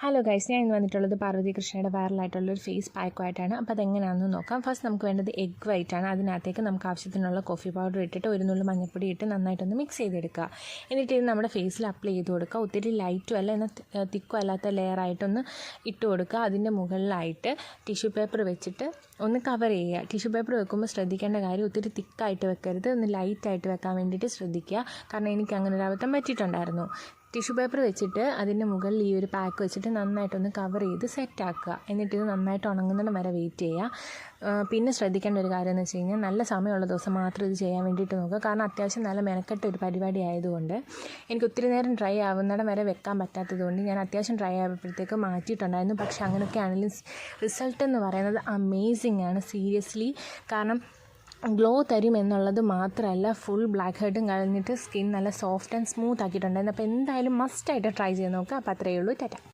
Hello guys, ഞാൻ ഇന്ന് വന്നിട്ടുള്ളത് പാർവതി കൃഷ്ണയുടെ വൈറലായിട്ടുള്ളൊരു ഫേസ് പാക്കുമായിട്ടാണ്. അപ്പോൾ അതെങ്ങനെയാണെന്ന് നോക്കാം. ഫസ്റ്റ് നമുക്ക് വേണ്ടത് എഗ് വൈറ്റാണ്. അതിനകത്തേക്ക് നമുക്ക് ആവശ്യത്തിനുള്ള കോഫി പൗഡർ ഇട്ടിട്ട് ഒരു നുള്ളു മഞ്ഞൾപ്പൊടി ഇട്ട് നന്നായിട്ടൊന്ന് മിക്സ് ചെയ്തെടുക്കുക. എന്നിട്ട് ഇത് നമ്മുടെ ഫേസിൽ അപ്ലൈ ചെയ്ത് കൊടുക്കുക. ഒത്തിരി ലൈറ്റും അല്ല എന്നാൽ തിക്കും അല്ലാത്ത ലെയറായിട്ടൊന്ന് ഇട്ട് കൊടുക്കുക. അതിൻ്റെ മുകളിലായിട്ട് ടിഷ്യൂ പേപ്പർ വെച്ചിട്ട് ഒന്ന് കവർ ചെയ്യുക. ടിഷ്യൂ പേപ്പർ വെക്കുമ്പോൾ ശ്രദ്ധിക്കേണ്ട കാര്യം ഒത്തിരി തിക്കായിട്ട് വെക്കരുത്, ഒന്ന് ലൈറ്റായിട്ട് വെക്കാൻ വേണ്ടിയിട്ട് ശ്രദ്ധിക്കുക. കാരണം എനിക്ക് അങ്ങനെ ഒരു അബദ്ധം പറ്റിയിട്ടുണ്ടായിരുന്നു. ടിഷ്യൂ പേപ്പർ വെച്ചിട്ട് അതിൻ്റെ മുകളിൽ ഈ ഒരു പാക്ക് വെച്ചിട്ട് നന്നായിട്ടൊന്ന് കവർ ചെയ്ത് സെറ്റാക്കുക. എന്നിട്ടിത് നന്നായിട്ട് ഉണങ്ങുന്നിടം വരെ വെയിറ്റ് ചെയ്യുക. പിന്നെ ശ്രദ്ധിക്കേണ്ട ഒരു കാര്യം എന്ന് വെച്ച് കഴിഞ്ഞാൽ നല്ല സമയമുള്ള ദിവസം മാത്രം ഇത് ചെയ്യാൻ വേണ്ടിയിട്ട് നോക്കുക. കാരണം അത്യാവശ്യം നല്ല മെനക്കെട്ട ഒരു പരിപാടി ആയതുകൊണ്ട് എനിക്ക് ഒത്തിരി നേരം ഡ്രൈ ആവുന്നിടം വരെ വെക്കാൻ പറ്റാത്തതുകൊണ്ട് ഞാൻ അത്യാവശ്യം ഡ്രൈ ആയപ്പോഴത്തേക്ക് മാറ്റിയിട്ടുണ്ടായിരുന്നു. പക്ഷേ അങ്ങനെയൊക്കെയാണെങ്കിലും റിസൾട്ട് എന്ന് പറയുന്നത് അമേസിങ് ആണ് സീരിയസ്ലി. കാരണം ഗ്ലോ തരും എന്നുള്ളത് മാത്രമല്ല, ഫുൾ ബ്ലാക്ക് ഹെഡും കളഞ്ഞിട്ട് സ്കിൻ നല്ല സോഫ്റ്റ് ആൻഡ് സ്മൂത്ത് ആക്കിയിട്ടുണ്ടായിരുന്നു. അപ്പോൾ എന്തായാലും മസ്റ്റായിട്ട് ട്രൈ ചെയ്ത് നോക്കുക. അപ്പോൾ അത്രയേ ഉള്ളൂ. ടാറ്റ.